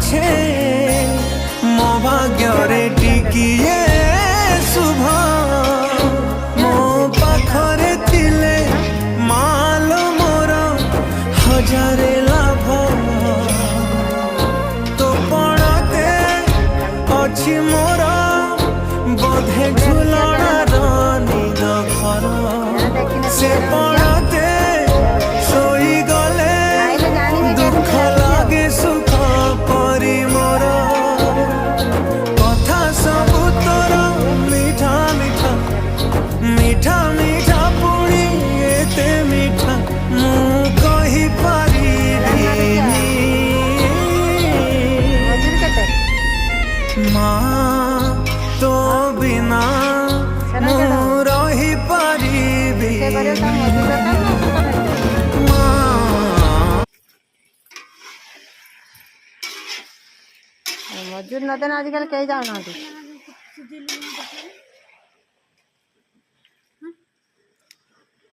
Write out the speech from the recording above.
ଅଛେ ମୋ ଭାଗ୍ୟରେ ଟିକିଏ ଶୁଭ ମୋ ପାଖରେ ଥିଲେ ମାଲ ମୋର ହଜାରେ ଲାଭ ତୋ ପଣତେ ଅଛି ମୋର ବୋଧେ ଝୁଲଣାର ନିଦ ଘର ସେ ପଣତେ ଶୋଇଗଲେ ଦୁଃଖ ଲାଗେ ସୁଖ ପରି ମୋର କଥା ସବୁ ତୋର ମିଠା ମିଠା ମିଠା ମିଠା ପୁଣି ଏତେ ମିଠା ମୁଁ କହିପାରିବିନି ମା ତୋ ବିନା ମୁଁ ରହିପାରିବି मजूर नदेन आजकल कहीं जाऊना